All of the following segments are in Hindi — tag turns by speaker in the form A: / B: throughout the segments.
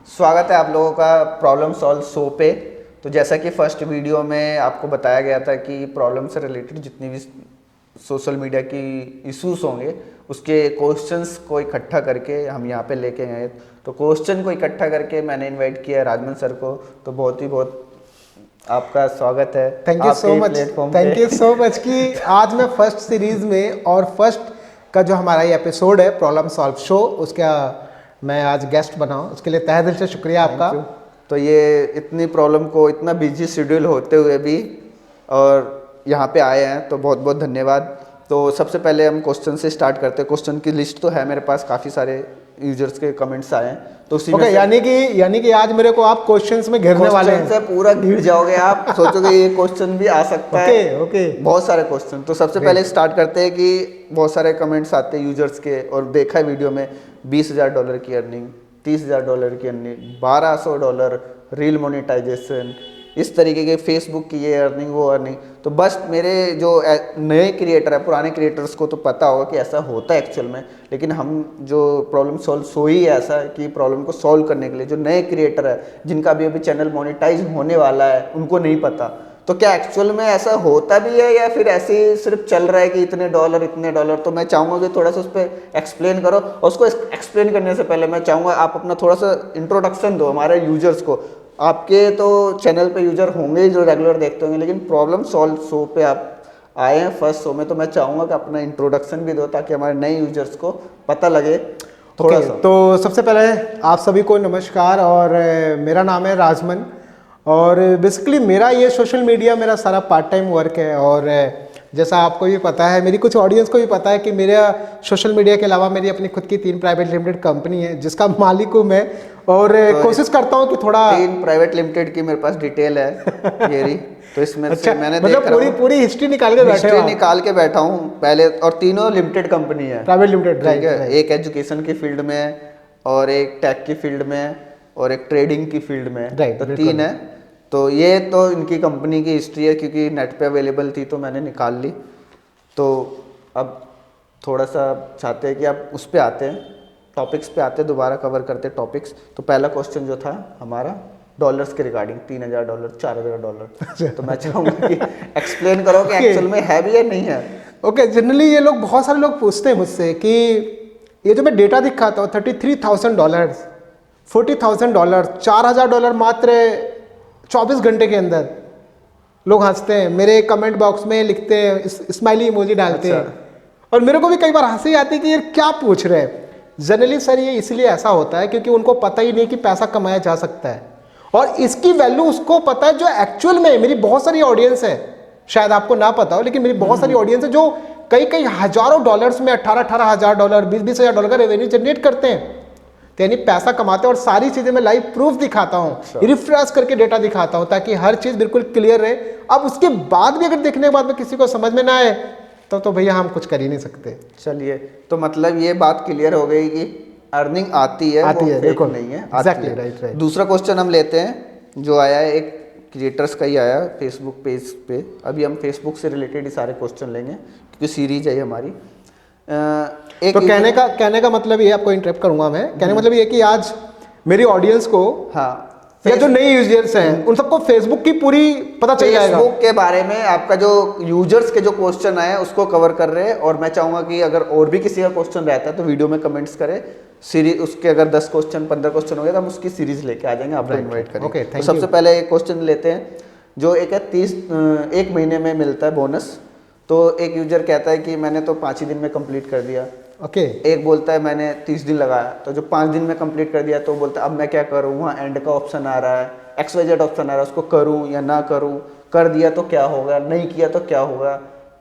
A: स्वागत है आप लोगों का प्रॉब्लम सॉल्व शो पे। तो जैसा कि फर्स्ट वीडियो में आपको बताया गया था कि प्रॉब्लम से रिलेटेड जितनी भी सोशल मीडिया की इश्यूज होंगे उसके क्वेश्चंस को इकट्ठा करके हम यहाँ पे लेके गए। तो क्वेश्चन को इकट्ठा करके मैंने इनवाइट किया राजमन सर को। तो बहुत आपका स्वागत है।
B: Thank you so much. Thank you so much कि आज मैं फर्स्ट सीरीज में और फर्स्ट का जो हमारा ये एपिसोड है प्रॉब्लम सॉल्व शो उसका मैं आज गेस्ट बना हूं, उसके लिए तहे दिल से शुक्रिया आपका।
A: तो ये इतनी प्रॉब्लम को इतना बिजी शेड्यूल होते हुए भी और यहाँ पे आए हैं तो बहुत बहुत धन्यवाद। तो सबसे पहले हम क्वेश्चन से स्टार्ट करते हैं। क्वेश्चन की लिस्ट तो है मेरे पास, काफ़ी सारे यूजर्स के कमेंट्स आए हैं तो उसी में
B: यानी कि आज मेरे को आप क्वेश्चंस में घेरने वाले हैं।
A: से पूरा घिर जाओगे आप, सोचोगे ये क्वेश्चन भी आ सकता है।
B: ओके
A: बहुत सारे क्वेश्चन। तो सबसे पहले स्टार्ट करते हैं कि बहुत सारे कमेंट्स आते हैं यूजर्स के और देखा है वीडियो में $20,000 की अर्निंग, $30,000 की अर्निंग, $1,200 रील मोनेटाइजेशन, इस तरीके के फेसबुक की ये अर्निंग वो अर्निंग। तो बस मेरे जो नए क्रिएटर है, पुराने क्रिएटर्स को तो पता होगा कि ऐसा होता है एक्चुअल में, लेकिन हम जो प्रॉब्लम सॉल्व सो ही ऐसा है कि प्रॉब्लम को सॉल्व करने के लिए जो नए क्रिएटर है जिनका अभी चैनल मोनेटाइज होने वाला है उनको नहीं पता। तो क्या एक्चुअल में ऐसा होता भी है या फिर ऐसे ही सिर्फ चल रहा है कि इतने डॉलर। तो मैं चाहूँगा कि थोड़ा सा उस पर एक्सप्लेन करो। और उसको एक्सप्लेन करने से पहले मैं चाहूँगा आप अपना थोड़ा सा इंट्रोडक्शन दो हमारे यूजर्स को। आपके तो चैनल पे यूजर होंगे जो रेगुलर देखते होंगे, लेकिन प्रॉब्लम सॉल्व शो पे आप आए हैं फर्स्ट शो में, तो मैं चाहूँगा कि अपना इंट्रोडक्शन भी दो ताकि हमारे नए यूजर्स को पता लगे थोड़ा सा।
B: तो सबसे पहले आप सभी को नमस्कार और मेरा नाम है राजमन और बेसिकली मेरा ये सोशल मीडिया मेरा सारा पार्ट टाइम वर्क है। और जैसा आपको भी पता है, मेरी कुछ ऑडियंस को भी पता है कि मेरा सोशल मीडिया के अलावा मेरी अपनी खुद की 3 प्राइवेट लिमिटेड कंपनी है जिसका मालिक हूँ मैं। और तो कोशिश करता हूँ कि थोड़ा
A: 3 प्राइवेट लिमिटेड की मेरे पास डिटेल है ये रही। तो इसमें
B: अच्छा,
A: से मैंने
B: मतलब पूरी हिस्ट्री निकाल के
A: बैठा हूँ पहले। और तीनों लिमिटेड कंपनी है,
B: प्राइवेट लिमिटेड,
A: ठीक है। एक एजुकेशन की फील्ड में और एक टेक की फील्ड में और एक ट्रेडिंग की फील्ड में, तो 3 है। तो ये तो इनकी कंपनी की हिस्ट्री है क्योंकि नेट पे अवेलेबल थी तो मैंने निकाल ली। तो अब थोड़ा सा चाहते हैं कि आप उस पे आते हैं, टॉपिक्स पे आते हैं, दोबारा कवर करते हैं टॉपिक्स। तो पहला क्वेश्चन जो था हमारा डॉलर्स के रिगार्डिंग, $3,000, $4,000। तो मैं चाहूँगा कि एक्सप्लेन करो कि एक्चुअल में है भी या नहीं है।
B: ओके, जनरली ये लोग बहुत सारे लोग पूछते हैं मुझसे कि ये जो मैं डेटा दिखाता हूँ $33,000, $40,000, $4,000 मात्र 24 घंटे के अंदर, लोग हंसते हैं, मेरे कमेंट बॉक्स में लिखते हैं, स्माइली इमोजी डालते हैं। और मेरे को भी कई बार हंसी आती है कि ये क्या पूछ रहे हैं। जनरली सर ये इसलिए ऐसा होता है क्योंकि उनको पता ही नहीं कि पैसा कमाया जा सकता है और इसकी वैल्यू उसको पता है जो एक्चुअल में। मेरी बहुत सारी ऑडियंस है, शायद आपको ना पता हो, लेकिन मेरी बहुत सारी ऑडियंस है जो कई हजारों डॉलर्स में $18,000, $20,000 का रेवेन्यू जनरेट करते हैं। तो यानी पैसा कमाते हैं और सारी चीजें मैं लाइव प्रूफ दिखाता हूँ, रिफ्रेश करके डेटा दिखाता हूँ ताकि हर चीज बिल्कुल क्लियर रहे। अब उसके बाद भी अगर देखने के बाद में किसी को समझ में ना आए तो भैया हम कुछ कर ही नहीं सकते।
A: चलिए, तो मतलब ये बात क्लियर हो गई कि अर्निंग आती है बिल्कुल नहीं है।
B: Exactly, right.
A: दूसरा क्वेश्चन हम लेते हैं जो आया है, एक क्रिएटर्स का ही आया फेसबुक पेज पे। अभी हम फेसबुक से रिलेटेड ही सारे क्वेश्चन लेंगे क्योंकि सीरीज है हमारी।
B: तो कहने का मतलब ये, आपको इंटरप्ट करूंगा मैं, कहने का मतलब ये कि आज मेरी ऑडियंस को,
A: हाँ,
B: या जो नए यूजर्स हैं उन सबको फेसबुक की पूरी पता चल जाएगा।
A: फेसबुक के बारे में आपका जो यूजर्स के जो क्वेश्चन आए उसको कवर कर रहे हैं। और मैं चाहूंगा कि अगर और भी किसी का क्वेश्चन रहता है तो वीडियो में कमेंट्स करें। सीरीज उसके अगर 10 क्वेश्चन 15 क्वेश्चन हो गए तो हम उसकी सीरीज लेके आ जाएंगे, आपको इन्वाइट करेंगे। तो सबसे पहले एक क्वेश्चन लेते हैं जो एक है 1 महीने में मिलता है बोनस। तो एक यूजर कहता है कि मैंने तो 5 ही दिन में कंप्लीट कर दिया।
B: ओके।
A: एक बोलता है मैंने 30 दिन लगाया। तो जो 5 दिन में कंप्लीट कर दिया तो बोलता है अब मैं क्या करूँ, वहाँ एंड का ऑप्शन आ रहा है, XYZ ऑप्शन आ रहा है, उसको करूँ या ना करूँ, कर दिया तो क्या होगा, नहीं किया तो क्या होगा।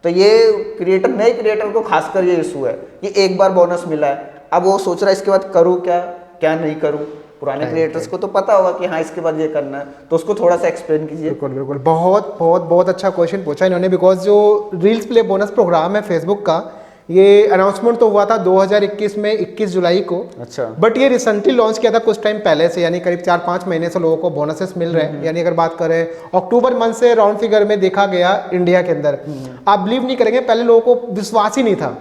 A: तो ये नए क्रिएटर को खासकर ये इशू है कि एक बार बोनस मिला है, अब वो सोच रहा है इसके बाद करूँ क्या नहीं करूँ। पुराने क्रिएटर्स को तो पता होगा कि हाँ इसके बाद ये करना है, तो उसको थोड़ा सा एक्सप्लेन कीजिए।
B: बिल्कुल, बहुत अच्छा क्वेश्चन पूछा इन्होंने। बिकॉज जो रील्स प्ले बोनस प्रोग्राम है फेसबुक का, ये अनाउंसमेंट तो हुआ था 2021 में 21 जुलाई को।
A: अच्छा।
B: बट ये रिसेंटली लॉन्च किया था कुछ टाइम पहले से, यानी करीब 4-5 महीने से लोगों को बोनसेस मिल रहे हैं। यानी अगर बात करें अक्टूबर मंथ से राउंड फिगर में देखा गया इंडिया के अंदर, आप बिलीव नहीं करेंगे, पहले लोगों को विश्वास ही नहीं था।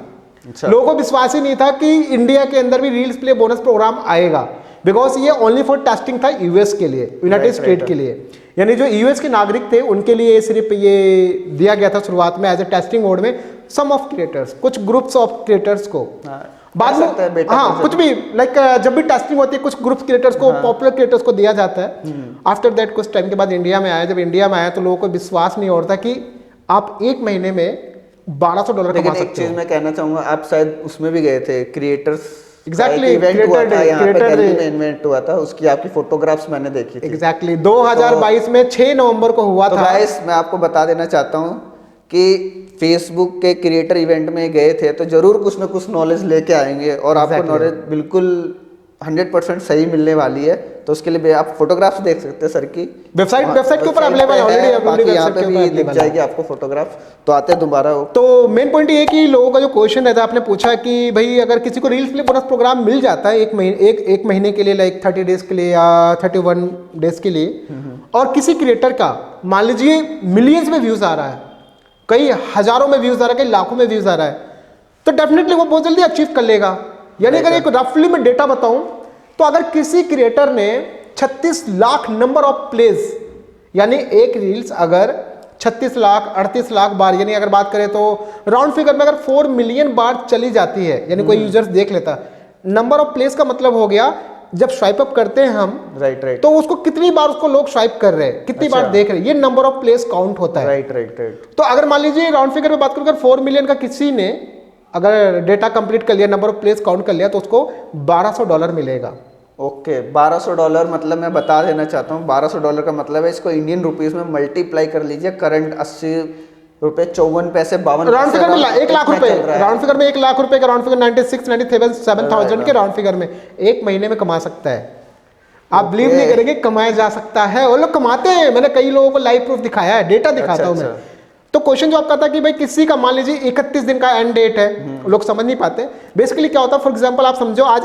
B: लोगों को विश्वास ही नहीं था कि इंडिया के अंदर भी रील्स प्ले बोनस प्रोग्राम आएगा। बिकॉज ये ओनली फॉर टेस्टिंग था यूएस के लिए, यूनाइटेड स्टेट के लिए, यानी जो यूएस के नागरिक थे उनके लिए सिर्फ ये दिया गया था शुरुआत में एज ए टेस्टिंग मोड में, सम ऑफ क्रिएटर्स, कुछ ग्रुप्स ऑफ क्रिएटर्स को। बाद में हाँ कुछ भी लाइक जब भी टेस्टिंग होती है कुछ ग्रुप क्रिएटर्स को, पॉपुलर क्रिएटर्स को दिया जाता है। आफ्टर दैट कुछ टाइम के बाद इंडिया में आया, जब इंडिया में आया तो लोगों को विश्वास नहीं होता कि आप एक महीने में $1200 कमा सकते हो।
A: एक चीज मैं कहना चाहूंगा, आप शायद उसमें भी गए थे, क्रिएटर्स
B: एग्जैक्टली
A: इवेंट हुआ था यहाँ पे दिल्ली में, इवेंट हुआ था, उसकी आपकी फोटोग्राफ्स मैंने देखी थी।
B: एग्जैक्टली 2022 में 6 नवंबर को हुआ था।
A: गाइस मैं आपको बता देना चाहता हूँ कि फेसबुक के क्रिएटर इवेंट में गए थे तो जरूर कुछ ना कुछ नॉलेज लेके आएंगे और आपको नॉलेज बिल्कुल 100% सही मिलने वाली है। तो उसके लिए आप फोटोग्राफ्स देख सकते हैं सर की
B: वेबसाइट के ऊपर अवेलेबल है ऑलरेडी,
A: बाकी यहाँ पे भी दिख जाएगी आपको फोटोग्राफ। तो आते हैं दोबारा हो।
B: तो मेन पॉइंट ये कि लोगों का जो क्वेश्चन रहता है, आपने पूछा कि भाई अगर किसी को रील्स के लिए बोनस प्रोग्राम मिल जाता है एक महीने के लिए, लाइक 30 डेज के लिए या 31 डेज के लिए, और किसी क्रिएटर का मान लीजिए मिलियंस में व्यूज आ रहा है, कई हजारों में व्यूज आ रहा है, कई लाखों में व्यूज आ रहा है, तो डेफिनेटली वो बहुत जल्दी अचीव कर लेगा। यानी अगर एक रफली में डेटा बताऊं तो अगर किसी क्रिएटर ने 36 लाख नंबर ऑफ प्लेज, यानी एक रील्स अगर 36 लाख 38 लाख बार, यानी अगर बात करें तो राउंड फिगर में अगर 4 मिलियन बार चली जाती है, यानी कोई यूजर्स देख लेता, नंबर ऑफ प्लेस का मतलब हो गया जब स्वाइप अप करते हैं हम, राइट तो उसको कितनी बार उसको लोग स्वाइप कर रहे हैं, कितनी बार देख रहे हैं, ये नंबर ऑफ प्लेस काउंट होता है।
A: राइट
B: तो अगर मान लीजिए राउंड फिगर में बात करूं, अगर 4 मिलियन का किसी ने अगर डेटा कंप्लीट कर लिया, नंबर ऑफ प्लेस काउंट कर लिया, तो उसको $1200 मिलेगा।
A: ओके $1200 मतलब मैं बता देना चाहता हूँ, $1200 का मतलब है, इसको इंडियन रुपीस में मल्टीप्लाई कर लीजिए, करंट 80 रुपए 54 पैसे 52
B: राउंड फिगर में 1 लाख रुपए, राउंड फिगर में 1 लाख रुपए का, राउंड फिगर 97,000 के राउंड फिगर में एक महीने में कमा सकता है। आप बिलीव नहीं करेंगे, कमाया जा सकता है, वो लोग कमाते हैं। मैंने कई लोगों को लाइव प्रूफ दिखाया है, डेटा दिखाता हूं मैं। तो क्वेश्चन जो आपका था कि भाई किसी का मान लीजिए 31 दिन का एंड डेट है, लोग समझ नहीं पाते बेसिकली क्या होता है। फॉर एग्जांपल आप समझो आज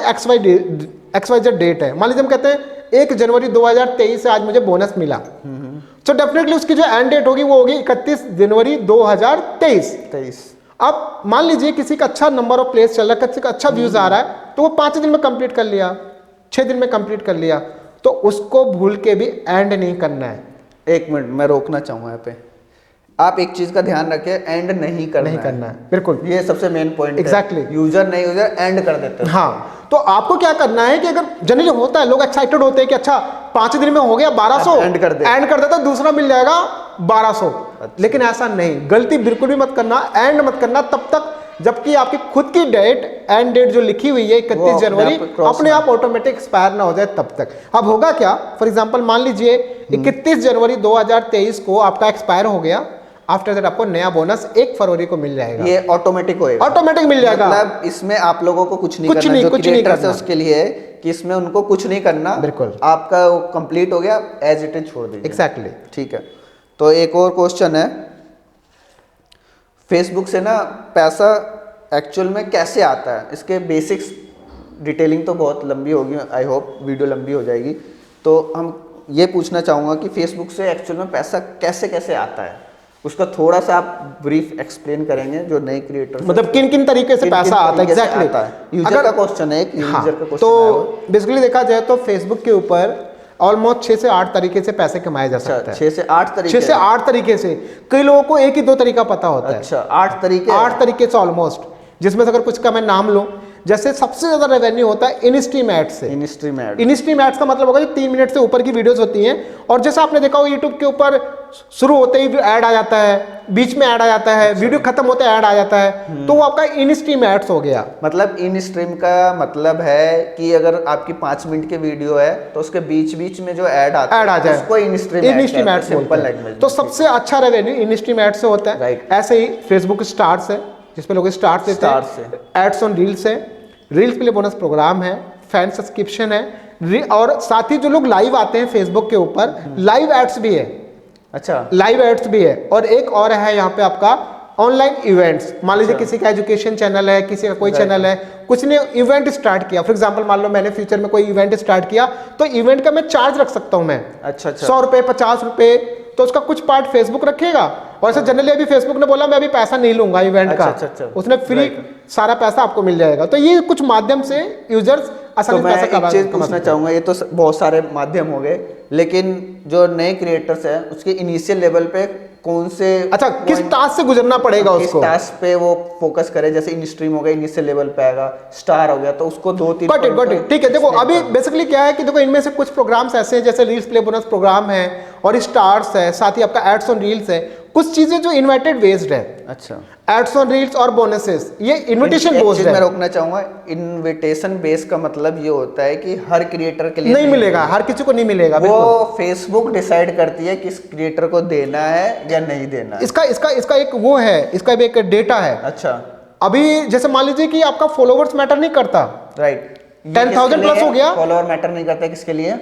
B: XYZ डेट है, मान लीजिए हम कहते हैं 1 जनवरी 2023 से आज मुझे बोनस मिला, तो डेफिनेटली उसकी जो एंड डेट होगी वो होगी 31 जनवरी 2023। अब मान लीजिए किसी का अच्छा नंबर ऑफ प्लेस चल रहा है, किसी का अच्छा व्यूज आ रहा है, तो वो 5 दिन में कंप्लीट कर लिया, 6 दिन में कंप्लीट कर लिया, तो उसको भूल के भी एंड नहीं करना है।
A: 1 मिनट मैं रोकना चाहूंगा यहाँ पे, आप एक चीज का ध्यान रखें, एंड नहीं करना है।
B: बिल्कुल,
A: ये सबसे मेन पॉइंट
B: एग्जैक्टली।
A: यूजर नहीं, यूजर एंड कर देते हैं।
B: हाँ, तो आपको क्या करना है कि अगर जनरली होता है लोग एक्साइटेड होते हैं कि अच्छा 5 दिन में हो गया 1200,
A: एंड कर
B: देता दूसरा मिल जाएगा 1200। लेकिन ऐसा नहीं, गलती बिल्कुल भी मत करना, एंड मत करना तब तक जबकि आपकी खुद की डेट, एंड डेट जो लिखी हुई है 31 जनवरी, अपने आप ऑटोमेटिक एक्सपायर ना हो जाए तब तक। अब होगा क्या, फॉर एग्जांपल मान लीजिए 31 जनवरी 2023 को आपका एक्सपायर हो गया, आफ्टर दैट आपको नया बोनस 1 फरवरी को मिल जाएगा।
A: ये ऑटोमेटिक होएगा,
B: ऑटोमेटिक मिल जाएगा।
A: मतलब इसमें आप लोगों को कुछ नहीं करना, जो क्रिएटर्स है उसके लिए है कि इसमें उनको कुछ नहीं करना।
B: बिल्कुल,
A: आपका वो कंप्लीट हो गया, एज इट इज छोड़ दीजिए।
B: एग्जैक्टली,
A: ठीक है। तो एक और क्वेश्चन है, फेसबुक से ना पैसा एक्चुअल में कैसे आता है, इसके बेसिक्स डिटेलिंग तो बहुत लंबी होगी, आई होप वीडियो लंबी हो जाएगी। तो हम ये पूछना चाहूँगा कि फेसबुक से एक्चुअल में पैसा कैसे कैसे आता है, उसका थोड़ा सा आप ब्रीफ एक्सप्लेन करेंगे, जो नए क्रिएटर
B: मतलब किन किन तरीके से पैसा आता है। एग्जैक्टली,
A: यूजर का क्वेश्चन है, यूजर का क्वेश्चन।
B: तो बेसिकली देखा जाए तो फेसबुक के ऊपर ऑलमोस्ट 6 से 8 तरीके से पैसे कमाए जा सकते हैं।
A: 6 से 8 तरीके,
B: 6 से 8 तरीके से। कई लोगों को 1 ही 2 तरीका पता होता है।
A: अच्छा, 8 तरीके,
B: 8 तरीके से ऑलमोस्ट, जिसमें से अगर कुछ का मैं नाम लूं, जैसे सबसे ज्यादा रेवेन्यू होता है इन-स्ट्रीम एड से। इन-स्ट्रीम एड्स का मतलब होगा 3 मिनट से ऊपर की वीडियोस होती हैं, और जैसा आपने देखा होगा यूट्यूब के ऊपर शुरू होते ही ऐड आ जाता है, बीच में ऐड आ जाता है, वीडियो खत्म होते ऐड आ जाता है, तो वो आपका इन-स्ट्रीम एड्स हो गया।
A: मतलब इन-स्ट्रीम का मतलब है कि अगर आपकी 5 मिनट की वीडियो है तो उसके बीच बीच में जो ऐड आ जाए उसको इन-स्ट्रीम एड्स बोलते हैं।
B: तो सबसे अच्छा रेवेन्यू इन-स्ट्रीम एड्स से होता है। ऐसे ही फेसबुक स्टार्स है, जिसपे लोग स्टार्स देते हैं, एड्स ऑन रील्स है, रील्स के लिए बोनस प्रोग्राम है, फैन सब्सक्रिप्शन है, और साथ ही जो लोग लाइव आते हैं फेसबुक के ऊपर, लाइव एड्स भी है।
A: अच्छा,
B: लाइव एड्स भी है। और एक और है यहाँ पे आपका ऑनलाइन इवेंट्स। मान लीजिए किसी का एजुकेशन चैनल है, किसी का कोई चैनल है, कुछ ने इवेंट स्टार्ट किया, फॉर एग्जांपल मान लो मैंने फ्यूचर में कोई इवेंट स्टार्ट किया, तो इवेंट का मैं चार्ज रख सकता हूं मैं।
A: अच्छा,
B: 100 रुपए, 50 रुपए, तो उसका कुछ पार्ट फेसबुक रखेगा और ऐसे जनरली अभी फेसबुक ने बोला मैं अभी पैसा नहीं लूंगा इवेंट का,
A: अच्छा।
B: उसने फ्री
A: Right.
B: सारा पैसा आपको मिल जाएगा। तो ये कुछ माध्यम से यूजर्स
A: तो
B: आसानी से
A: मैं
B: पैसा
A: एक
B: कमा
A: चीज
B: कमा
A: पूछना
B: सकते हैं।
A: चाहूंगा, ये तो बहुत सारे माध्यम हो गए, लेकिन जो नए क्रिएटर्स हैं उसके इनिशियल लेवल पे कौन से
B: अच्छा, किस टास्क से गुजरना पड़ेगा
A: किस
B: उसको?
A: टास्क पे वो फोकस करे? जैसे इन स्ट्रीम हो गया, इनिशियल लेवल पे आएगा, स्टार हो गया, तो उसको 2-3
B: गॉट इट, ठीक है। देखो अभी बेसिकली क्या है कि देखो इनमें से कुछ प्रोग्राम्स ऐसे हैं जैसे रील्स प्ले बोनस प्रोग्राम है और स्टार्स है, साथ ही आपका एड्स ऑन रील्स है, कुछ चीजें जो इन्वाइटेड बेस्ड है।
A: अच्छा,
B: एड्स ऑन रील्स और बोनसेस ये इनविटेशन
A: एक
B: बेस्ड
A: चीज
B: है।
A: मैं रोकना चाहूंगा, इनविटेशन बेस का मतलब ये होता है कि हर क्रिएटर के लिए
B: नहीं मिलेगा, हर किसी को नहीं मिलेगा।
A: वो फेसबुक डिसाइड करती है किस क्रिएटर को देना है या नहीं देना है।
B: इसका एक वो है, इसका भी एक डेटा है।
A: अच्छा,
B: अभी जैसे मान लीजिए कि आपका फॉलोवर्स मैटर नहीं करता,
A: राइट,
B: 10,000 प्लस हो गया,
A: फॉलोअर मैटर नहीं करता, किसके लिए?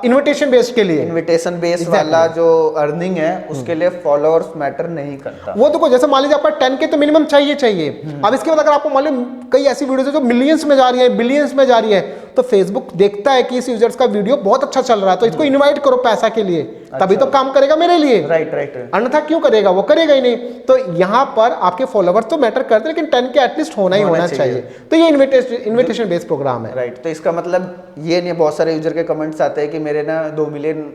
B: इनविटेशन बेस्ड के लिए।
A: इनविटेशन बेस वाला जो अर्निंग है उसके लिए फॉलोअर्स मैटर नहीं करता।
B: वो देखो जैसे मान लीजिए आपका 10K तो मिनिमम चाहिए। अब इसके बाद अगर आपको मालूम कई ऐसी वीडियोस है जो मिलियंस में जा रही है, बिलियंस में जा रही है, तो फेसबुक देखता है कि इस यूजर्स का वीडियो बहुत अच्छा चल रहा है तो इसको इनवाइट करो पैसा के लिए, तभी तो काम करेगा मेरे लिए।
A: राइट।
B: अन्यथा क्यों करेगा? वो करेगा ही नहीं। तो यहाँ पर आपके फॉलोवर्स तो मैटर करते हैं, लेकिन 10K एटलीस्ट होना ही होना चाहिए। तो ये इनविटेशन बेस्ड प्रोग्राम है।
A: राइट, तो इसका मतलब ये नहीं, बहुत सारे यूजर के कमेंट्स आते हैं कि मेरे ना 2 मिलियन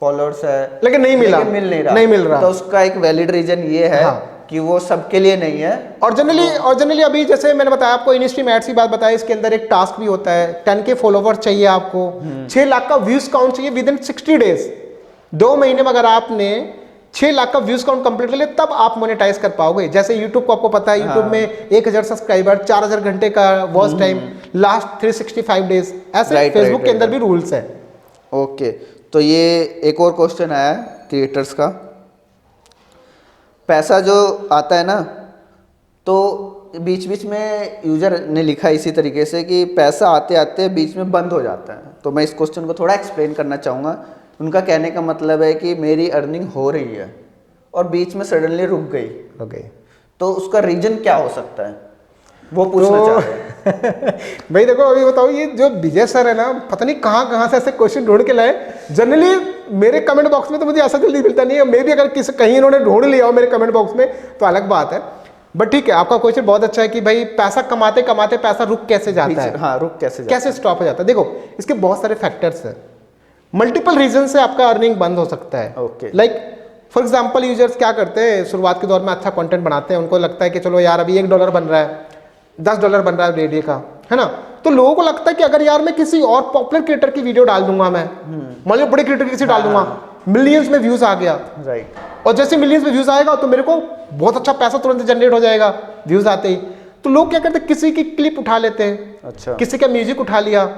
A: फॉलोअर्स है
B: लेकिन नहीं मिला,
A: नहीं मिल रहा। तो उसका एक वैलिड रीजन ये है कि वो सबके लिए नहीं है।
B: और जनरली अभी जैसे मैंने बताया आपको इन-स्ट्रीम एड्स की बात बताई, इसके अंदर एक टास्क भी होता है। 10K फॉलोवर चाहिए आपको, 6 लाख का व्यूज काउंट चाहिए विद इन 60 डेज। 2 महीने में अगर आपने 6 लाख का व्यूज काउंट कंप्लीट कर लिया तब आप मोनेटाइज कर पाओगे। जैसे यूट्यूब को आपको पता है, यूट्यूब में 1000 सब्सक्राइबर, 4000 घंटे का वॉच टाइम, लास्ट 365 डेज, ऐसे फेसबुक के अंदर भी रूल्स है।
A: ओके, तो ये एक और क्वेश्चन आया क्रिएटर्स का, पैसा जो आता है ना, तो बीच बीच में यूजर ने लिखा इसी तरीके से कि पैसा आते आते बीच में बंद हो जाता है। तो मैं इस क्वेश्चन को थोड़ा एक्सप्लेन करना चाहूँगा। उनका कहने का मतलब है कि मेरी अर्निंग हो रही है और बीच में सडनली रुक गई, तो उसका रीजन क्या हो सकता है, वो पूछना चाह रहे हैं।
B: भाई देखो अभी बताओ, ये जो विजय सर है ना, पता नहीं कहाँ से ऐसे क्वेश्चन ढूंढ के लाए। जनरली मेरे कमेंट बॉक्स में तो मुझे ऐसा जल्दी मिलता नहीं है। मे भी अगर कहीं इन्होंने ढूंढ लिया हो मेरे कमेंट बॉक्स में तो अलग बात है, बट ठीक है। आपका क्वेश्चन बहुत अच्छा है कि भाई पैसा कमाते कमाते पैसा रुक कैसे जाता है,
A: हाँ, रुक कैसे
B: स्टॉप हो जाता है। देखो इसके बहुत सारे फैक्टर्स हैं, मल्टीपल रीजन से आपका अर्निंग बंद हो सकता है।
A: Okay,
B: like for example users क्या करते हैं, शुरुआत के दौर में अच्छा कंटेंट बनाते हैं, उनको लगता है कि चलो यार अभी $1 बन रहा है, $10 बन रहा है डेली का, है ना। तो लोगों को लगता है कि अगर यार मैं किसी और पॉपुलर क्रिएटर की वीडियो डाल दूंगा, मैं मान लो बड़े क्रिएटर की किसी डाल दूंगा, मिलियंस में व्यूज आ गया,
A: राइट,
B: और जैसे मिलियंस में व्यूज आएगा तो मेरे को बहुत अच्छा पैसा तुरंत जनरेट हो जाएगा व्यूज आते ही। तो लोग क्या करते हैं, किसी की क्लिप उठा लेते हैं,
A: अच्छा,
B: किसी का म्यूजिक उठा लिया,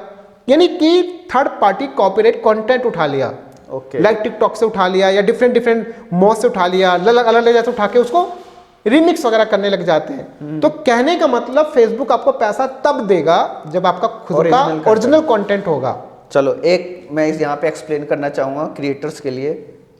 B: यानी कि थर्ड पार्टी कॉपीराइट कंटेंट उठा लिया।
A: ओके,
B: लाइक टिकटॉक से उठा लिया या डिफरेंट मॉस से उठा लिया, अलग जैसे उठा के उसको रिमिक्स वगैरह करने लग जाते हैं। तो कहने का मतलब फेसबुक आपको पैसा तब देगा जब आपका खुद का ओरिजिनल कंटेंट होगा।
A: चलो एक मैं यहाँ पे एक्सप्लेन करना चाहूँगा क्रिएटर्स के लिए।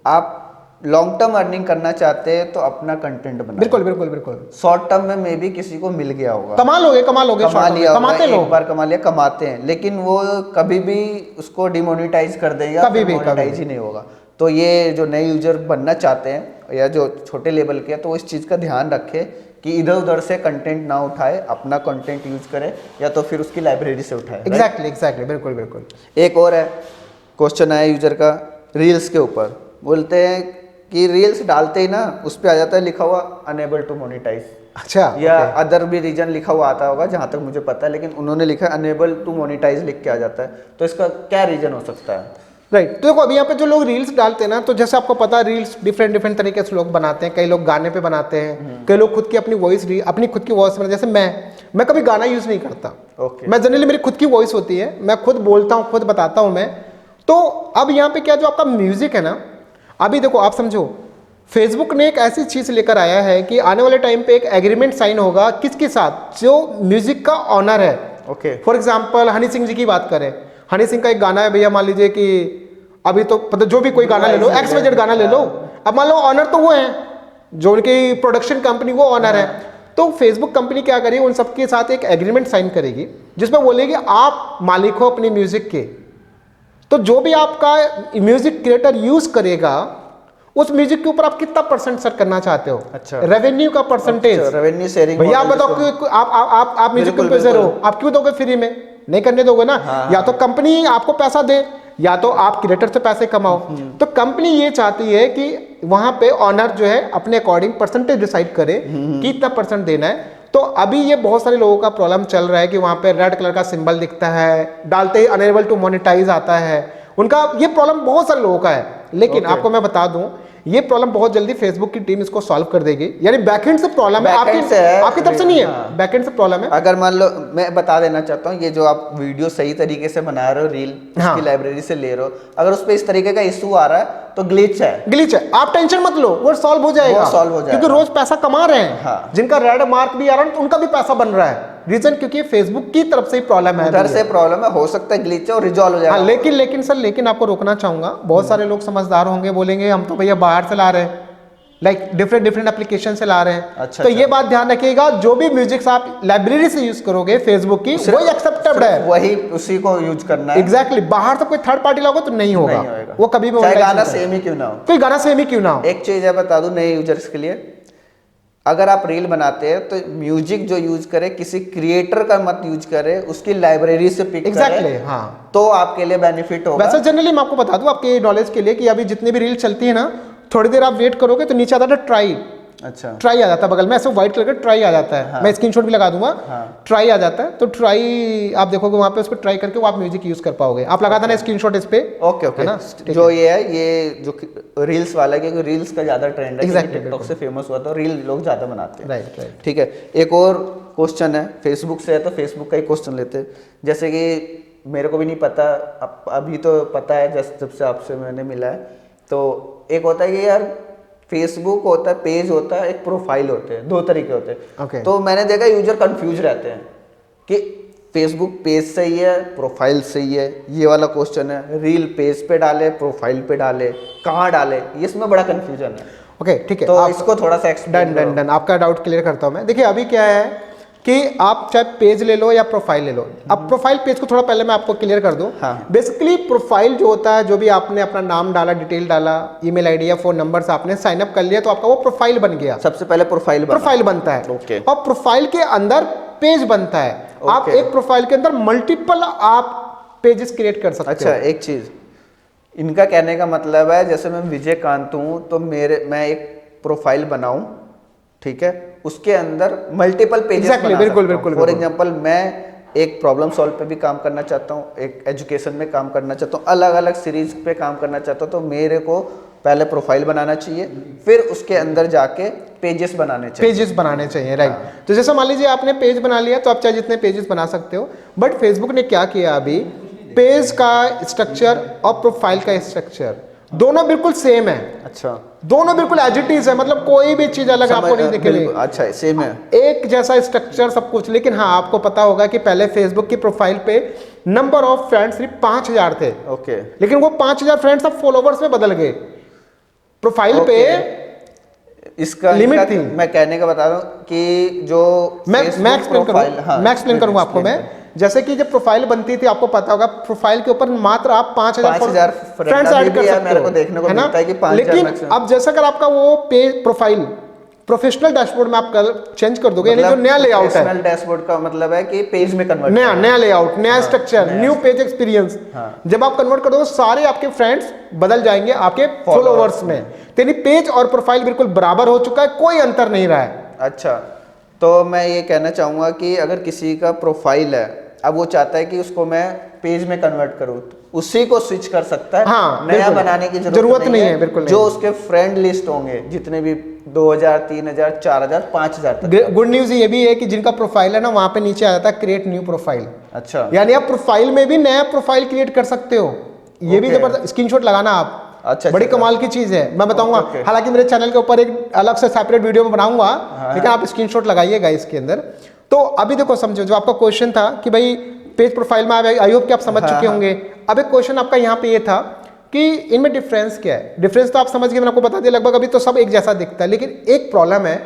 A: आप लॉन्ग टर्म अर्निंग करना चाहते हैं तो अपना कंटेंट बनाओ।
B: बिल्कुल।
A: शॉर्ट टर्म में मे भी किसी को मिल गया होगा,
B: कमा लोगे
A: कमा लिया,
B: कमाते लोग,
A: एक बार कमा लिया, कमाते हैं, लेकिन वो कभी भी उसको डिमोनेटाइज कर देंगे,
B: कभी भी
A: मोनेटाइज ही नहीं होगा। तो ये जो नए यूजर बनना चाहते हैं या जो छोटे लेवल के हैं, तो इस चीज़ का ध्यान रखें कि इधर उधर से कंटेंट ना उठाए, अपना कंटेंट यूज करे या तो फिर उसकी लाइब्रेरी से उठाए।
B: एग्जैक्टली, बिल्कुल।
A: एक और है क्वेश्चन आया यूजर का रील्स के ऊपर, बोलते हैं कि रील्स डालते ही ना उस पर आ जाता है लिखा हुआ अनेबल टू मोनेटाइज।
B: अच्छा,
A: या अदर भी रीजन लिखा हुआ आता होगा जहां तक मुझे पता है, लेकिन उन्होंने लिखा अनेबल टू मोनेटाइज लिख के आ जाता है। तो इसका क्या रीजन हो सकता है?
B: राइट, तो देखो अभी यहाँ पे जो लोग रील्स डालते हैं ना, तो जैसे आपको पता है रील्स डिफरेंट तरीके से लोग बनाते हैं। कई लोग गाने पे बनाते हैं, कई लोग खुद की अपनी खुद की वॉइस में, जैसे मैं कभी गाना यूज नहीं करता।
A: ओके,
B: मैं जनरली मेरी खुद की वॉइस होती है, मैं खुद बोलता हूँ, खुद बताता हूँ मैं। तो अब यहाँ पे क्या जो आपका म्यूजिक है ना, अभी देखो आप समझो, फेसबुक ने एक ऐसी चीज लेकर आया है कि आने वाले टाइम पे एक एग्रीमेंट साइन होगा किसके साथ, जो म्यूजिक का ऑनर है।
A: Okay,
B: for example Honey Singh ji की बात करें, हनी सिंह का एक गाना है भैया, मान लीजिए कि अभी तो पता जो भी कोई गाना ले लो, XYZ गाना ले लो, अब मान लो ऑनर तो वो है, जो उनकी प्रोडक्शन कंपनी वो ऑनर है। तो फेसबुक कंपनी क्या करेगी, उन सबके साथ एक एग्रीमेंट साइन करेगी जिसमें बोलेगी आप मालिक हो अपनी म्यूजिक के। तो जो भी आपका म्यूजिक क्रिएटर यूज करेगा उस म्यूजिक के ऊपर आप कितना परसेंट सेट करना चाहते हो?
A: अच्छा।
B: रेवेन्यू का परसेंटेज,
A: रेवेन्यू शेयरिंग।
B: भैया आप बताओ कि आप म्यूजिक
A: बिल्कुल,
B: कंपोजर हो,
A: बिल्कुल।
B: आप क्यों दोगे फ्री में? नहीं करने दोगे ना।
A: हाँ,
B: या तो कंपनी आपको पैसा दे, या तो आप क्रिएटर से पैसे कमाओ। तो कंपनी ये चाहती है कि वहां पे ऑनर जो है अपने अकॉर्डिंग परसेंटेज डिसाइड करे कि इतना परसेंट देना है। तो अभी ये बहुत सारे लोगों का प्रॉब्लम चल रहा है कि वहां पे रेड कलर का सिंबल दिखता है, डालते ही अनेबल टू मोनेटाइज आता है। उनका ये प्रॉब्लम बहुत सारे लोगों का है, लेकिन
A: Okay.
B: आपको मैं बता दूं ये प्रॉब्लम बहुत जल्दी फेसबुक की टीम इसको सॉल्व कर देगी। यानी बैकएंड से प्रॉब्लम है,
A: Backend से है,
B: आपकी तरफ से नहीं है,
A: हाँ।
B: बैकएंड से प्रॉब्लम है।
A: अगर मान लो, मैं बता देना चाहता हूँ, ये जो आप वीडियो सही तरीके से बना रहे हो, रील
B: हाँ।
A: उसकी लाइब्रेरी से ले रहे हो, अगर उस पर इस तरीके का इशू आ रहा है तो ग्लिच है।
B: ग्लिच है, आप टेंशन मत लो, वो सॉल्व हो जाएगा।
A: वो solve हो जाएगा।
B: क्योंकि रोज पैसा कमा रहे हैं।
A: हाँ।
B: जिनका रेड मार्क भी आ रहा है तो उनका भी पैसा बन रहा है। रीजन क्योंकि फेसबुक की तरफ से ही प्रॉब्लम है,
A: उधर से प्रॉब्लम है, हो सकता है ग्लिच है और रिजॉल्व हो
B: हाँ।
A: जाएगा।
B: लेकिन सर, लेकिन आपको रोकना चाहूंगा, बहुत सारे लोग समझदार होंगे, बोलेंगे हम तो भैया बाहर से ला रहे हैं, लाइक डिफरेंट एप्लीकेशन से ला रहे हैं।
A: अच्छा,
B: तो
A: अच्छा।
B: ये बात ध्यान रखिएगा, जो भी म्यूजिक आप लाइब्रेरी से यूज करोगे फेसबुक की, वही एक्सेप्टेड है।
A: वही उसी को यूज करना है।
B: एग्जैक्टली, बाहर से कोई थर्ड पार्टी लोगे तो नहीं होगा,
A: नहीं होएगा।
B: वो कभी भी
A: चाहे
B: monetize
A: गाना
B: नहीं
A: सेम ही क्यों ना हो।
B: कोई गाना सेम ही क्यों ना हो।
A: एक चीज है बता दूं नए यूजर्स के लिए, अगर आप रील बनाते हैं तो म्यूजिक जो यूज करे किसी क्रिएटर का मत यूज करे, उसकी लाइब्रेरी से पिक
B: एग्जैक्टली,
A: करे,
B: हाँ।
A: तो आपके लिए बेनिफिट होगा।
B: वैसे जनरली मैं आपको बता दूं आपके नॉलेज के लिए कि अभी जितनी भी रील चलती है ना, थोड़ी देर आप वेट करोगे तो नीचे आता है ट्राई।
A: अच्छा।
B: ट्राई आ जाता है बगल में, ऐसे व्हाइट कलर का ट्राई आ जाता है।
A: हाँ।
B: मैं स्क्रीनशॉट भी लगा दूंगा।
A: हाँ।
B: ट्राई आ जाता है, तो ट्राई आप देखोगे वहां पे, उसको ट्राई करके वो आप म्यूजिक यूज कर पाओगे। आप लगा देना स्क्रीनशॉट इस पे।
A: ओके ओके
B: है ना?
A: जो ये है, ये जो रील्स वाला है, क्योंकि रील्स का ज्यादा ट्रेंड है।
B: Exactly,
A: टिकटॉक से फेमस हुआ तो रील लोग ज्यादा बनाते हैं।
B: Right right.
A: ठीक है, एक और क्वेश्चन है फेसबुक से है, तो फेसबुक का ही क्वेश्चन लेते हैं। जैसे कि मेरे को भी नहीं पता, अभी तो पता है जब से आपसे मैंने मिला है। तो एक होता है कि यार फेसबुक होता है, पेज होता है, एक प्रोफाइल होते हैं, दो तरीके होते हैं।
B: Okay.
A: तो मैंने देखा यूजर कंफ्यूज रहते हैं कि फेसबुक पेज सही है, प्रोफाइल सही है। ये वाला क्वेश्चन है, रील पेज पे डाले, प्रोफाइल पे डाले, कहाँ डाले, ये इसमें बड़ा कंफ्यूजन है।
B: ओके ठीक है,
A: तो
B: आप
A: इसको थोड़ा सा
B: डन डन डन, आपका डाउट क्लियर करता हूं मैं। देखिए अभी क्या है कि आप चाहे पेज ले लो या प्रोफाइल ले लो। अब प्रोफाइल पेज को थोड़ा पहले मैं आपको क्लियर कर दूं।
A: हाँ।
B: बेसिकली प्रोफाइल जो होता है, जो भी आपने अपना नाम डाला, डिटेल डाला, ईमेल आईडी या फोन नंबर से आपने साइन अप कर लिया, तो आपका वो प्रोफाइल बन गया।
A: सबसे पहले प्रोफाइल
B: बनता है।
A: ओके।
B: और प्रोफाइल के अंदर पेज बनता है। आप
A: ओके।
B: एक प्रोफाइल के अंदर मल्टीपल आप पेजेस क्रिएट कर सकते
A: अच्छा,
B: हो।
A: एक चीज, इनका कहने का मतलब है जैसे मैं विजयकांत हूँ तो मैं एक प्रोफाइल बनाऊं, ठीक है, उसके अंदर मल्टीपल पेजेस
B: Exactly,
A: बना
B: बिल्कुल,
A: सकता हूं।
B: बिल्कुल,
A: फॉर
B: बिल्कुल।
A: एग्जांपल मैं एक प्रॉब्लम सॉल्व पे भी काम करना चाहता हूँ, एक एजुकेशन में काम करना चाहता हूँ, अलग अलग सीरीज पे काम करना चाहता हूँ। तो मेरे को पहले प्रोफाइल बनाना चाहिए, फिर उसके अंदर जाके पेजेस बनाने चाहिए।
B: पेजेस बनाने चाहिए, राइट। तो जैसे मान लीजिए आपने पेज बना लिया, तो आप चाहे जितने पेजेस बना सकते हो। बट फेसबुक ने क्या किया अभी, पेज का स्ट्रक्चर और प्रोफाइल का स्ट्रक्चर दोनों बिल्कुल सेम है।
A: अच्छा,
B: दोनों बिल्कुल एज इट इज है, मतलब कोई भी चीज अलग आपको नहीं दिखेगी।
A: बिल्कुल, अच्छा सेम है।
B: एक जैसा स्ट्रक्चर सब कुछ। लेकिन हाँ, आपको पता होगा कि पहले फेसबुक की प्रोफाइल पे नंबर ऑफ फ्रेंड्स सिर्फ 5000 थे।
A: ओके।
B: लेकिन वो 5000 फ्रेंड्स अब फॉलोवर्स में बदल गए। प्रोफाइल पे
A: इसका
B: लिमिट
A: इनका
B: थी।
A: मैं कहने का बता रहा हूँ कि जो
B: मैं
A: Facebook
B: एक्सप्लेन
A: प्रोफाइल,
B: करूंगा,
A: हाँ,
B: मैं एक्सप्लेन करूंगा आपको।
A: explain
B: मैं जैसे कि जब प्रोफाइल बनती थी, आपको पता होगा प्रोफाइल के ऊपर मात्र आप 5000 फ्रेंड्स ऐड कर सकते
A: मेरे को
B: हो,
A: देखने को
B: है ना?
A: मिलता है कि 5000
B: लेकिन
A: मैक्सिमम।
B: अब जैसा अगर आपका वो पेज प्रोफाइल प्रोफेशनल डैशबोर्ड में आप चेंज कर दोगे, यानी जो नया लेआउट है,
A: प्रोफेशनल डैशबोर्ड का मतलब है कि पेज में कन्वर्ट,
B: नया लेआउट, नया स्ट्रक्चर, न्यू पेज एक्सपीरियंस,
A: हाँ।
B: जब आप कन्वर्ट कर दोगे सारे आपके फ्रेंड्स बदल जाएंगे आपके फॉलोवर्स में। यानी पेज और प्रोफाइल बिल्कुल बराबर हो चुका है, कोई अंतर नहीं रहा है।
A: अच्छा, तो मैं ये कहना चाहूंगा कि अगर किसी का प्रोफाइल है, अब वो चाहता है कि उसको मैं पेज में कन्वर्ट करूं, तो उसी को स्विच कर सकता है।
B: हाँ,
A: नया
B: बिल्कुल।
A: बनाने की
B: जरूरत नहीं है, बिल्कुल नहीं।
A: जो उसके फ्रेंड लिस्ट होंगे जितने भी 2000, 3000, 4000, 5000 तक।
B: गुड न्यूज ये भी है कि जिनका प्रोफाइल है ना, वहां पे नीचे आ जाता है क्रिएट न्यू प्रोफाइल।
A: अच्छा,
B: यानी आप प्रोफाइल में भी नया प्रोफाइल क्रिएट कर सकते हो। ये भी
A: Okay.
B: जबरदस्त, स्क्रीनशॉट लगाना आप।
A: अच्छा,
B: बड़ी
A: अच्छा।
B: कमाल की चीज है, मैं बताऊंगा।
A: Okay.
B: हालांकि मेरे चैनल के ऊपर एक अलग से सेपरेट वीडियो में बनाऊंगा, लेकिन आप स्क्रीनशॉट लगाइएगा इसके अंदर। तो अभी देखो, समझो जो आपका क्वेश्चन था कि भाई पेज प्रोफाइल में, आई होप कि आप समझ चुके होंगे। अब एक क्वेश्चन आपका यहाँ पे ये था कि इनमें डिफरेंस क्या है। डिफरेंस तो आप समझ गए, मैंने आपको बता दिया लगभग। अभी तो सब एक जैसा दिखता है, लेकिन एक प्रॉब्लम है,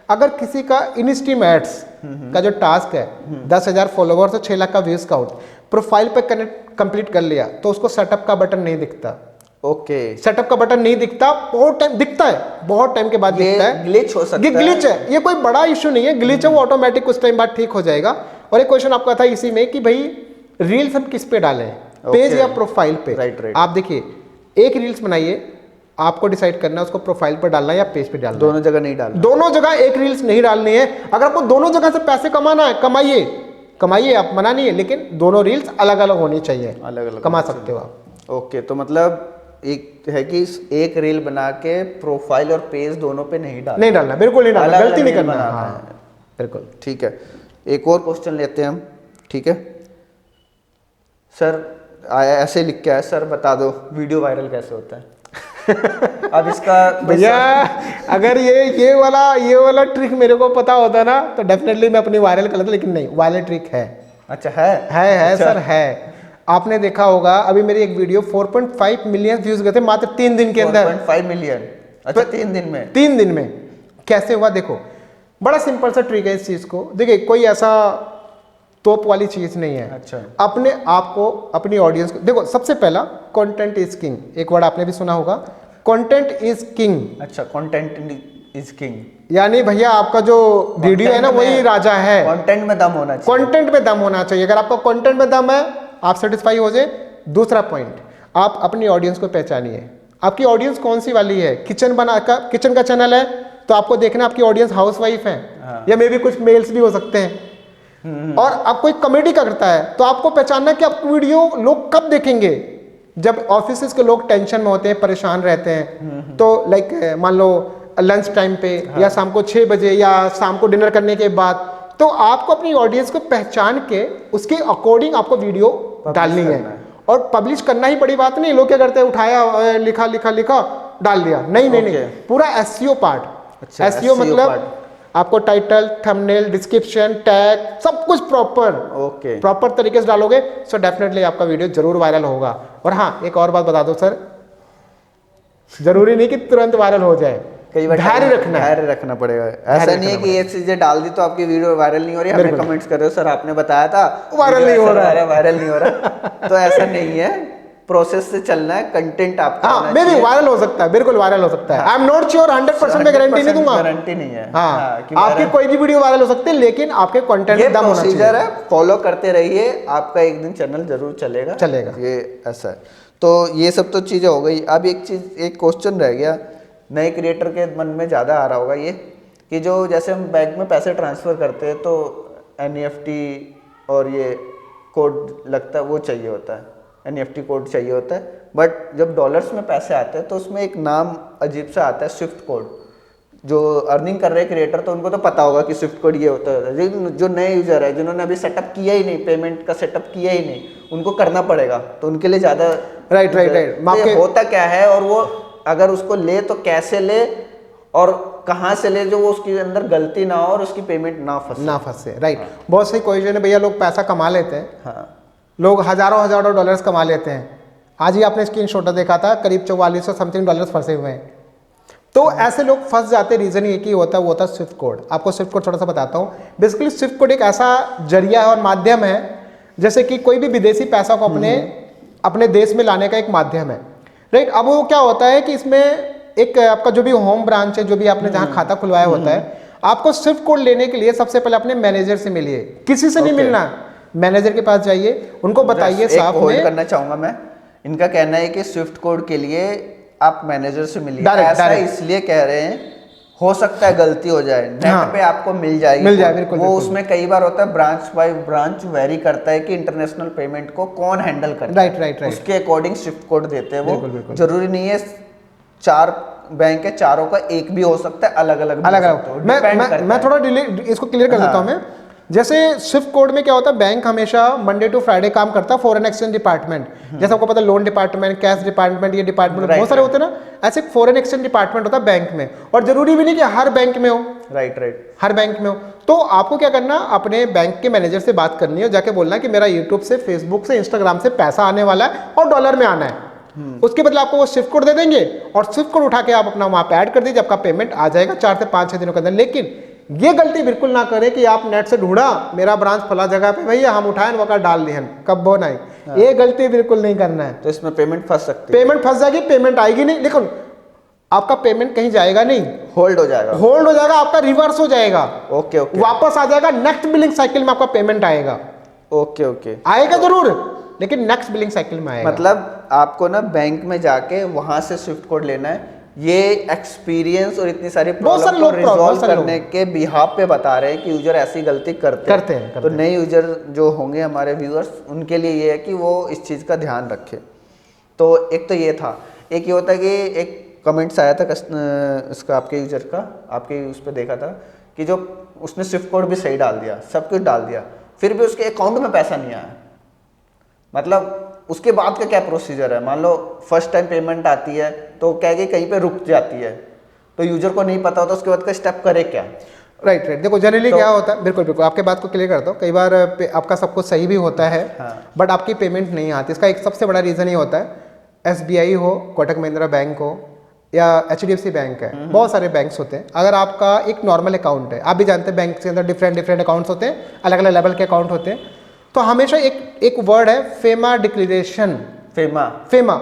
B: अगर किसी का इंस्ट्रीम एड्स का जो टास्क है, 10,000 फॉलोवर्स और 6 लाख का व्यूज काउंट, प्रोफाइल पे कनेक्ट कंप्लीट कर लिया, तो उसको सेटअप का बटन नहीं दिखता।
A: ओके,
B: सेटअप का बटन नहीं दिखता, बहुत टाइम दिखता है, बहुत टाइम के बाद दिखता है।
A: ग्लिच हो सकता
B: ये ग्लिच है, ये कोई बड़ा इशू नहीं है, ग्लिच है वो ऑटोमेटिक कुछ टाइम बाद ठीक हो जाएगा। और एक क्वेश्चन आपका था इसी में कि भाई रील्स हम किस पे डालें, पेज या प्रोफाइल पे।
A: राइट।
B: आप देखिए, एक रील्स बनाइए, आपको डिसाइड करना है उसको प्रोफाइल पर डालना है या पेज पे डालना है।
A: दोनों जगह नहीं डालना,
B: दोनों जगह एक रील्स नहीं डालनी है। अगर आपको दोनों जगह से पैसे कमाना है, कमाइए, आप मना नहीं है, लेकिन दोनों रील्स अलग अलग होनी चाहिए,
A: अलग अलग
B: कमा सकते हो आप।
A: ओके, तो मतलब एक है कि एक रील बना के प्रोफाइल और पेज दोनों पे नहीं डालना,
B: बिल्कुल नहीं डालना,
A: अलग-अलग
B: गलती नहीं
A: रील
B: करना।
A: बनाना
B: हाँ,
A: है।
B: बिल्कुल
A: ठीक है, एक और क्वेश्चन लेते हैं हम। ठीक है सर, ऐसे लिख के आया, सर बता दो वीडियो वायरल कैसे होता है। अब इसका
B: भैया अगर ये वाला ट्रिक मेरे को पता होता ना तो डेफिनेटली मैं अपनी वायरल कर लेता, लेकिन नहीं, वायरल ट्रिक है।
A: अच्छा है
B: अच्छा। सर है। आपने देखा होगा अभी मेरी एक वीडियो 4.5 मिलियन व्यूज गए थे मात्र 3 दिन के अंदर।
A: 4.5 मिलियन? अच्छा, 3 दिन में?
B: 3 दिन में कैसे हुआ देखो, बड़ा सिंपल सा ट्रिक है इस चीज को। देखिए, कोई ऐसा तोप वाली चीज नहीं है।
A: अच्छा,
B: अपने आप को, अपनी ऑडियंस को देखो, सबसे पहला कंटेंट इज किंग, एक वर्ड आपने भी सुना होगा, कंटेंट इज किंग।
A: अच्छा, कंटेंट इज किंग,
B: यानी भैया आपका जो वीडियो है ना वही राजा है।
A: कंटेंट में दम होना चाहिए,
B: कंटेंट में दम होना चाहिए। अगर आपका कंटेंट में दम है, आप सेटिस्फाई हो जाए। दूसरा पॉइंट, आप अपनी ऑडियंस को पहचानिए। आपकी ऑडियंस कौन सी वाली है? किचन का चैनल है तो आपको देखना आपकी ऑडियंस हाउसवाइफ है, या मे भी कुछ मेल्स भी हो सकते हैं। और आप कोई कॉमेडी का करता है तो आपको पहचानना कि आपकी वीडियो लोग कब देखेंगे। जब ऑफिस के लोग टेंशन में होते हैं, परेशान रहते हैं, तो लाइक मान लो लंच टाइम पे, या शाम को 6 बजे, या शाम को डिनर करने के बाद, तो आपको अपनी ऑडियंस को पहचान के उसके अकॉर्डिंग आपको वीडियो डालनी है। और पब्लिश करना ही बड़ी बात नहीं। लोग क्या करते हैं, उठाया, लिखा डाल दिया। नहीं, पूरा एसईओ पार्ट। एसईओ मतलब आपको टाइटल, थंबनेल, डिस्क्रिप्शन, टैग, सब कुछ प्रॉपर तरीके से डालोगे, सो डेफिनेटली आपका वीडियो जरूर वायरल होगा। और हाँ, एक और बात बता दो सर, जरूरी नहीं कि तुरंत वायरल हो जाए,
A: कई बार
B: धैर्य
A: रखना पड़ेगा। ऐसा नहीं है कि ये चीजें डाल दी तो आपकी वीडियो वायरल नहीं हो रही, हमें कमेंट्स कर रहे हो सर आपने बताया था
B: वायरल नहीं हो
A: रहा। तो ऐसा नहीं है, प्रोसेस से चलना है, कंटेंट आपका
B: मे भी वायरल हो सकता है, बिल्कुल वायरल हो सकता है। आई एम नॉट श्योर, 100% में गारंटी नहीं दूंगा,
A: गारंटी नहीं है।
B: आपकी कोई भी वीडियो वायरल हो सकती है, लेकिन आपके कंटेंट में दम होना चाहिए।
A: प्रोसीजर है, फॉलो करते रहिए, आपका एक दिन चैनल जरूर चलेगा। ये ऐसा है। तो ये सब तो चीजें हो गई। अब एक क्वेश्चन रह गया, नए क्रिएटर के मन में ज़्यादा आ रहा होगा ये, कि जो जैसे हम बैंक में पैसे ट्रांसफ़र करते हैं तो NEFT और ये कोड लगता है, वो चाहिए होता है, NEFT कोड चाहिए होता है। बट जब डॉलर्स में पैसे आते हैं तो उसमें एक नाम अजीब सा आता है, स्विफ्ट कोड। जो अर्निंग कर रहे क्रिएटर तो उनको तो पता होगा कि स्विफ्ट कोड ये होता है, जो नए यूज़र है जिन्होंने अभी सेटअप किया ही नहीं, पेमेंट का सेटअप किया ही नहीं, उनको करना पड़ेगा, तो उनके लिए ज़्यादा
B: राइट।
A: होता क्या है, और वो अगर उसको ले तो कैसे ले और कहाँ से ले, जो वो उसके अंदर गलती ना हो और उसकी पेमेंट ना फंसे।
B: राइट। बहुत सही क्वेश्चन है भैया। लोग पैसा कमा लेते हैं,
A: हाँ,
B: लोग हजारों डॉलर्स कमा लेते हैं। आज ही आपने स्क्रीनशॉट देखा था, करीब 4400 समथिंग डॉलर्स फंसे हुए हैं। तो ऐसे लोग फंस जाते, रीजन एक ही होता है, वो होता है स्विफ्ट कोड। आपको स्विफ्ट कोड थोड़ा सा बताता हूँ। बेसिकली स्विफ्ट कोड एक ऐसा जरिया है और माध्यम है, जैसे कि कोई भी विदेशी पैसा को अपने देश में लाने का एक माध्यम है। राइट। अब वो क्या होता है कि इसमें एक आपका जो भी होम ब्रांच है, जो भी आपने जहाँ खाता खुलवाया होता है, आपको स्विफ्ट कोड लेने के लिए सबसे पहले अपने मैनेजर से मिलिए। किसी से नहीं मिलना, मैनेजर के पास जाइए, उनको बताइए साफ में।
A: करना चाहूंगा मैं, इनका कहना है कि स्विफ्ट कोड के लिए आप मैनेजर से मिलिए। ऐसा इसलिए कह रहे हैं, हो सकता है गलती हो जाए, नेट पे आपको मिल जाएगी,
B: बिल्कुल।
A: वो उसमें कई बार होता है ब्रांच बाय ब्रांच वेरी करता है कि इंटरनेशनल पेमेंट को कौन हैंडल करता है।
B: राइट।
A: उसके अकॉर्डिंग स्विफ्ट कोड देते हैं वो। जरूरी नहीं है 4 बैंक है, चारों का एक भी हो सकता है, अलग अलग।
B: मैं थोड़ा इसको क्लियर कर देता हूँ मैं। जैसे स्विफ्ट कोड में क्या होता है, बैंक हमेशा मंडे टू फ्राइडे काम करता है, फॉरेन एक्सचेंज डिपार्टमेंट, जैसे आपको पता है लोन डिपार्टमेंट, कैश डिपार्टमेंट, ये डिपार्टमेंट बहुत सारे होते हैं ना, ऐसे फॉरेन एक्सचेंज डिपार्टमेंट होता है बैंक में। और जरूरी भी नहीं कि हर बैंक में हो। राइट। हर बैंक में हो तो आपको क्या करना, अपने बैंक के मैनेजर से बात करनी है, जाके बोलना कि मेरा यूट्यूब से, फेसबुक से, इंस्टाग्राम से पैसा आने वाला है और डॉलर में आना है। उसके बदले आपको वो स्विफ्ट कोड दे देंगे और स्विफ्ट कोड उठा के आप अपना वहां पे ऐड कर दीजिए, आपका पेमेंट आ जाएगा 4 से 5-6 दिनों के अंदर। लेकिन ये गलती बिल्कुल ना करें कि आप नेट से ढूंढा मेरा ब्रांच फला जगह पे भैया, हम उठाए वक़्त डाल दिए, कब वो नहीं। ये गलती बिल्कुल नहीं करना है।
A: तो इसमें पेमेंट फंस सकती है,
B: पेमेंट फंस जाएगी, पेमेंट आएगी नहीं, देखो आपका पेमेंट कहीं जाएगा नहीं,
A: होल्ड हो जाएगा।
B: होल्ड हो जाएगा, आपका रिवर्स हो जाएगा,
A: ओके ओके,
B: वापस आ जाएगा, नेक्स्ट बिलिंग साइकिल में आपका पेमेंट आएगा।
A: ओके ओके,
B: आएगा जरूर, लेकिन नेक्स्ट बिलिंग साइकिल में आएगा।
A: मतलब आपको ना बैंक में जाके वहां से स्विफ्ट कोड लेना है। ये एक्सपीरियंस और इतनी सारी
B: बहुत सारे
A: प्रॉब्लम को
B: लोग
A: रिजॉल्व
B: सारे
A: करने के बिहाफ पे बता रहे हैं कि यूजर ऐसी गलती करते हैं। तो नए यूजर जो होंगे हमारे व्यूअर्स, उनके लिए ये है कि वो इस चीज़ का ध्यान रखें। तो एक तो ये था, एक ये होता है कि एक कमेंट्स आया था इसका आपके यूजर का, आपके उस पर देखा था कि जो उसने स्विफ्ट कोड भी सही डाल दिया, सब कुछ डाल दिया, फिर भी उसके अकाउंट में पैसा नहीं आया। मतलब उसके बाद का क्या प्रोसीजर है? मान लो फर्स्ट टाइम पेमेंट आती है तो क्या है कि कहीं पे रुक जाती है, तो यूजर को नहीं पता होता उसके बाद का स्टेप करे क्या?
B: राइट देखो जनरली क्या होता है, बिल्कुल बिल्कुल आपके बात को क्लियर करता हूँ। कई बार आपका सब कुछ सही भी होता है, बट आपकी पेमेंट नहीं आती। इसका एक सबसे बड़ा रीज़न ये होता है, SBI हो, कोटक महिंद्रा बैंक हो या HDFC बैंक है, बहुत सारे बैंक्स होते हैं। अगर आपका एक नॉर्मल अकाउंट है, आप भी जानते हैं बैंक के अंदर डिफरेंट अकाउंट्स होते हैं, अलग अलग लेवल के अकाउंट होते हैं, तो हमेशा एक वर्ड है FEMA declaration, FEMA FEMA,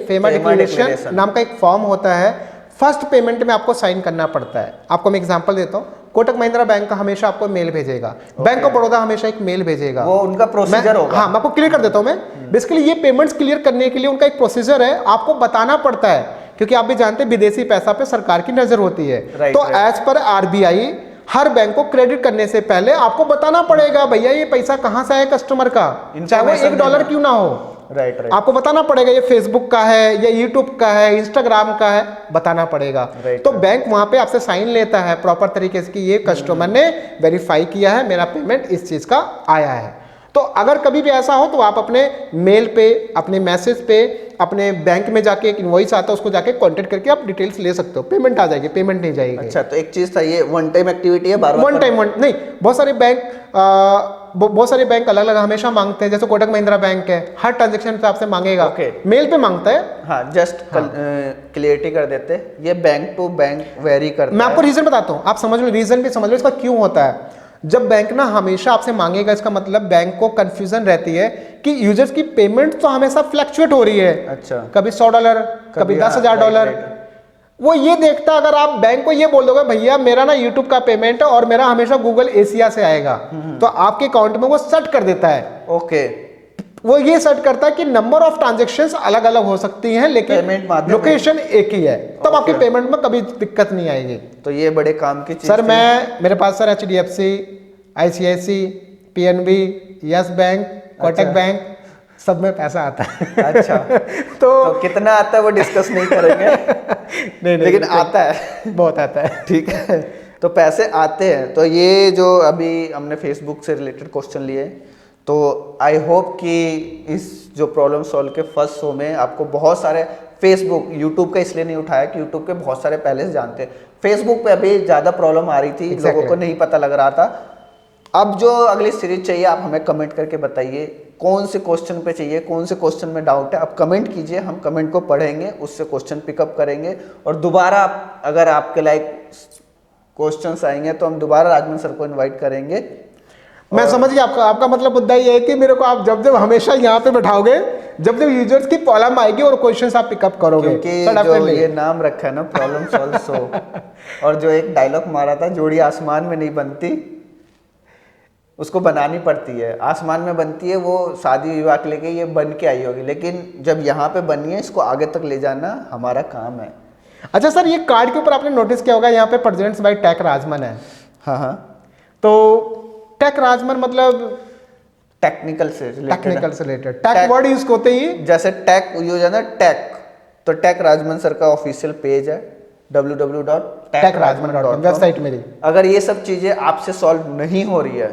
B: FEMA declaration नाम का एक फॉर्म होता है। फर्स्ट पेमेंट में आपको साइन करना पड़ता है। आपको मैं एग्जांपल देता हूँ, कोटक महिंद्रा बैंक का हमेशा आपको मेल भेजेगा, बैंक ऑफ बड़ौदा हमेशा एक मेल भेजेगा,
A: वो उनका प्रोसीजर होगा।
B: हाँ, मैं आपको क्लियर कर देता हूँ। मैं बेसिकली ये पेमेंट्स क्लियर करने के लिए उनका एक प्रोसीजर है, आपको बताना पड़ता है, क्योंकि आप भी जानते हैं विदेशी पैसा पे सरकार की नजर होती है। तो एज पर RBI हर बैंक को क्रेडिट करने से पहले आपको बताना पड़ेगा, भैया ये पैसा कहाँ से आया कस्टमर का, चाहे वो $1 क्यों ना हो।
A: राइट,
B: आपको बताना पड़ेगा ये फेसबुक का है या यूट्यूब का है, इंस्टाग्राम का है, बताना पड़ेगा। तो बैंक वहां पे आपसे साइन लेता है प्रॉपर तरीके से कि ये कस्टमर ने वेरीफाई किया है, मेरा पेमेंट इस चीज का आया है। तो अगर कभी भी ऐसा हो तो आप अपने मेल पे, अपने मैसेज पे, अपने बैंक में जाके एक इनवॉइस आता है उसको जाके कांटेक्ट करके आप डिटेल्स ले सकते हो, पेमेंट आ जाएगी, पेमेंट नहीं जाएगी।
A: अच्छा, तो एक चीज था, ये वन टाइम एक्टिविटी है, बार
B: वन टाइम नहीं, बहुत सारे बैंक अलग अलग हमेशा मांगते हैं। जैसे कोटक महिंद्रा बैंक है, हर ट्रांजेक्शन पे आपसे मांगेगा, मेल पे मांगता है।
A: हाँ, जस्ट क्लियरिटी कर देते हैं, ये बैंक टू बैंक वेरी करता है।
B: मैं आपको रीजन बताता हूँ, आप समझ लो, रीजन भी समझ लो इसका क्यों होता है। जब बैंक ना हमेशा आपसे मांगेगा, इसका मतलब बैंक को कंफ्यूजन रहती है कि यूजर्स की पेमेंट तो हमेशा फ्लक्चुएट हो रही है।
A: अच्छा,
B: कभी $100, कभी $10,000। वो ये देखता, अगर आप बैंक को ये बोल दोगे भैया मेरा ना यूट्यूब का पेमेंट है और मेरा हमेशा गूगल एशिया से आएगा, तो आपके अकाउंट में वो सेट कर देता है।
A: ओके,
B: वो ये सेट करता है कि नंबर ऑफ ट्रांजैक्शंस अलग अलग हो सकती हैं, लेकिन लोकेशन एक ही है, तब आपके पेमेंट में कभी दिक्कत नहीं आएगी।
A: तो ये बड़े काम की चीज।
B: सर मेरे पास sir HDFC, ICICI, PNB, Yes bank, Kotak bank, सब में पैसा आता है।
A: अच्छा, तो कितना आता है वो डिस्कस नहीं करेंगे।
B: नहीं,
A: लेकिन आता है,
B: बहुत आता है।
A: ठीक है, तो पैसे आते हैं। तो ये जो अभी हमने फेसबुक से रिलेटेड क्वेश्चन लिए, तो आई होप कि इस जो प्रॉब्लम सॉल्व के फर्स्ट शो में आपको बहुत सारे, फेसबुक यूट्यूब का इसलिए नहीं उठाया कि यूट्यूब के बहुत सारे पहले से जानते हैं, फेसबुक पे अभी ज़्यादा प्रॉब्लम आ रही थी, लोगों को नहीं पता लग रहा था। अब जो अगली सीरीज चाहिए आप हमें कमेंट करके बताइए, कौन से क्वेश्चन पे चाहिए, कौन से क्वेश्चन में डाउट है, आप कमेंट कीजिए, हम कमेंट को पढ़ेंगे, उससे क्वेश्चन पिकअप करेंगे, और दोबारा अगर आपके लाइक क्वेश्चंस आएंगे तो हम दोबारा राजमन सर को इनवाइट करेंगे।
B: मैं समझ गया आपका मतलब मुद्दा ये है कि मेरे को आप जब हमेशा यहाँ पे बैठाओगे, जब यूजर्स की प्रॉब्लम आएगी और क्वेश्चंस आप पिकअप करोगे,
A: क्योंकि जो ये नाम रखा है ना प्रॉब्लम सॉल्व शो, और जो एक डायलॉग मारा था, जोड़ी आसमान में नहीं बनती, उसको बनानी पड़ती है, आसमान में बनती है, वो शादी विवाह के लेके ये बन के आई होगी, लेकिन जब यहाँ पे बनी है इसको आगे तक ले जाना हमारा काम है।
B: अच्छा सर, ये कार्ड के ऊपर आपने नोटिस किया होगा, यहाँ पे प्रेजेंट्स बाय टेक राजमन है।
A: हाँ,
B: तो टेक राजमन मतलब
A: टेक्निकल से
B: रिलेटेड टेक वर्ड यूज होते ही,
A: जैसे टेक यूज है ना, टेक, तो टेक राजमन सर का ऑफिशियल पेज है www.techrajman.com,
B: वेबसाइट मेरी।
A: अगर ये सब चीजें आपसे सॉल्व नहीं हो रही है,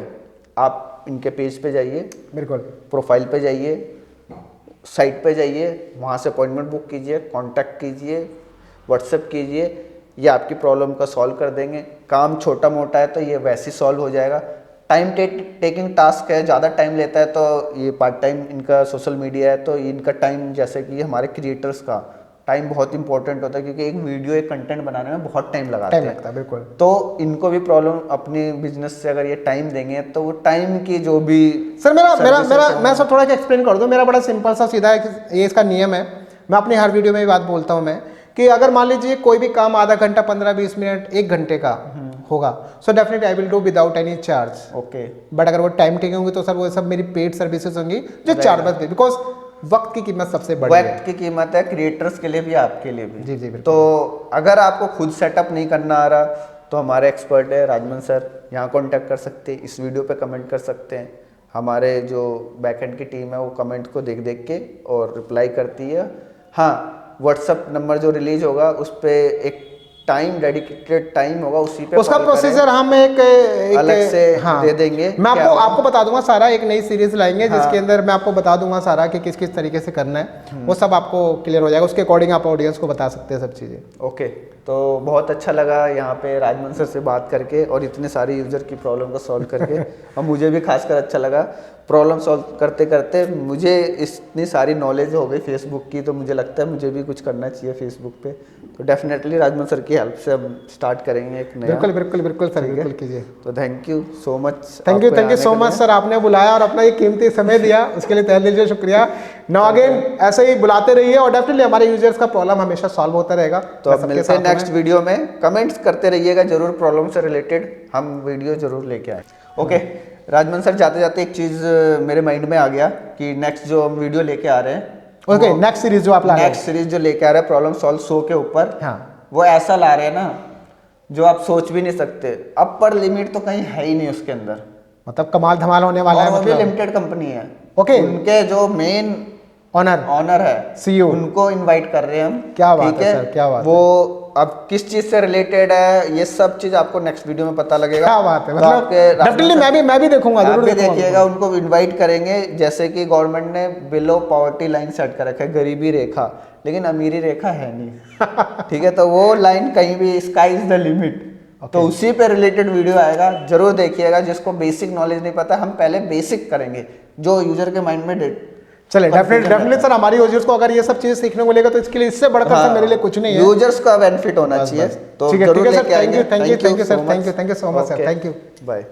A: आप इनके पेज पे जाइए,
B: बिल्कुल
A: प्रोफाइल पे जाइए, साइट पे जाइए, वहाँ से अपॉइंटमेंट बुक कीजिए, कांटेक्ट कीजिए, व्हाट्सएप कीजिए, ये आपकी प्रॉब्लम का सॉल्व कर देंगे। काम छोटा मोटा है तो ये वैसे ही सॉल्व हो जाएगा। टाइम टेकिंग टास्क है, ज़्यादा टाइम लेता है तो ये पार्ट टाइम इनका सोशल मीडिया है, तो इनका टाइम, जैसे कि हमारे क्रिएटर्स का टाइम बहुत इंपॉर्टेंट होता है, क्योंकि एक वीडियो एक कंटेंट बनाने में बहुत टाइम लगाते
B: टाइम
A: हैं।
B: लगता है बिल्कुल।
A: तो इनको भी प्रॉब्लम, अपनी बिजनेस से अगर ये टाइम देंगे तो वो टाइम की जो भी
B: सर मेरा मेरा
A: services
B: मेरा
A: हैं,
B: मैं सब थोड़ा एक्सप्लेन कर दूं। मेरा बड़ा सिंपल सा सीधा ये इसका नियम है। मैं अपनी हर वीडियो में भी बात बोलता हूं मैं कि अगर मान लीजिए कोई भी काम आधा घंटा 15-20 मिनट 1 घंटे का होगा, so definitely I will do without any charge.
A: Okay
B: but अगर वो टाइम टेकिंग होंगी तो सर वो सब मेरी पेड सर्विसेज होंगी जो चार्ज बस, बिकॉज वक्त की कीमत सबसे बड़ी है।
A: वक्त की कीमत है, क्रिएटर्स के लिए भी, आपके लिए भी।
B: जी जी बिल्कुल।
A: तो अगर आपको खुद सेटअप नहीं करना आ रहा तो हमारे एक्सपर्ट है राजमन सर, यहाँ कांटेक्ट कर सकते हैं, इस वीडियो पे कमेंट कर सकते हैं। हमारे जो बैकएंड की टीम है वो कमेंट को देख देख के और रिप्लाई करती है। हाँ, व्हाट्सअप नंबर जो रिलीज होगा उस पर एक टाइम, डेडिकेटेड टाइम होगा, उसी पे
B: उसका
A: call करें।
B: प्रोसीजर हम एक
A: अलग से दे देंगे।
B: मैं
A: क्या
B: आपको
A: होगा?
B: आपको बता दूंगा सारा, एक नई सीरीज लाएंगे
A: हाँ।
B: जिसके अंदर मैं आपको बता दूंगा सारा कि किस किस तरीके से करना है, वो सब आपको क्लियर हो जाएगा। उसके अकॉर्डिंग आप ऑडियंस को बता सकते हैं सब चीज़ें।
A: ओके, तो बहुत अच्छा लगा यहाँ पे राजमन सर से बात करके और इतने सारे यूजर की प्रॉब्लम को सॉल्व करके और मुझे भी खासकर अच्छा लगा। प्रॉब्लम सॉल्व करते करते मुझे इतनी सारी नॉलेज हो गई फेसबुक की, तो मुझे लगता है मुझे भी कुछ करना चाहिए फेसबुक पे। तो डेफिनेटली राजमन सर की हेल्प से हम स्टार्ट करेंगे एक नया।
B: बिल्कुल बिल्कुल बिल्कुल सर,
A: ठीक है?
B: बिल्कुल कीजिए।
A: तो thank you so much.
B: Thank you so much sir, आपने बुलाया और अपना ये कीमती समय दिया, उसके लिए तहे दिल से शुक्रिया। नाउ अगेन ऐसे ही बुलाते रहिए और डेफिनेटली हमारे यूजर्स का प्रॉब्लम हमेशा सॉल्व होता रहेगा।
A: तो अब मिलते हैं नेक्स्ट वीडियो में। कमेंट्स करते रहिएगा जरूर, प्रॉब्लम से रिलेटेड हम वीडियो जरूर लेके आए। ओके राजमन सर, जाते जाते एक चीज मेरे माइंड में आ गया कि नेक्स्ट जो हम वीडियो लेके आ रहे हैं,
B: ओके नेक्स्ट सीरीज जो आप ला रहे हैं,
A: नेक्स्ट सीरीज जो लेके आ रहे हैं प्रॉब्लम सॉल्व 100 के ऊपर,
B: हाँ
A: वो ऐसा ला रहे हैं ना जो आप सोच भी नहीं सकते। अपर लिमिट तो कहीं है ही नहीं उसके अंदर,
B: मतलब कमाल धमाल होने वाला
A: और
B: है।
A: वो भी
B: मतलब
A: लिमिटेड कंपनी है।
B: ओके।
A: उनके जो मेन
B: ऑनर
A: ऑनर है
B: CEO,
A: उनको इनवाइट कर रहे हैं हम।
B: क्या बात
A: ठीक
B: है सर, क्या बात
A: वो अब किस चीज से रिलेटेड है, ये सब चीज आपको नेक्स्ट वीडियो में पता लगेगा।
B: क्या बात है,
A: तो
B: मतलब
A: आपके
B: डेफिनेटली मैं भी देखूंगा,
A: आप
B: जरूर
A: भी
B: देखूंगा।
A: देखिएगा। उनको इनवाइट करेंगे, जैसे कि गवर्नमेंट ने बिलो पॉवर्टी लाइन सेट कर रखा है, गरीबी रेखा, लेकिन अमीरी रेखा है नहीं। ठीक है, तो वो लाइन कहीं भी, स्काई इज द लिमिट। तो उसी पे रिलेटेड वीडियो आएगा, जरूर देखिएगा। जिसको बेसिक नॉलेज नहीं पता, हम पहले बेसिक करेंगे जो यूजर के माइंड में
B: चले डेफिनेटली सर, हमारी यूजर्स को अगर ये सब चीजें सीखने को मिलेगा तो इसके लिए इससे बढ़कर सर मेरे लिए कुछ नहीं है।
A: यूजर्स का बेनिफिट होना चाहिए। तो
B: ठीक है
A: जरूर
B: सर,
A: लेके आएंगे।
B: Thank you sir, thank you so much sir, thank you.
A: Bye.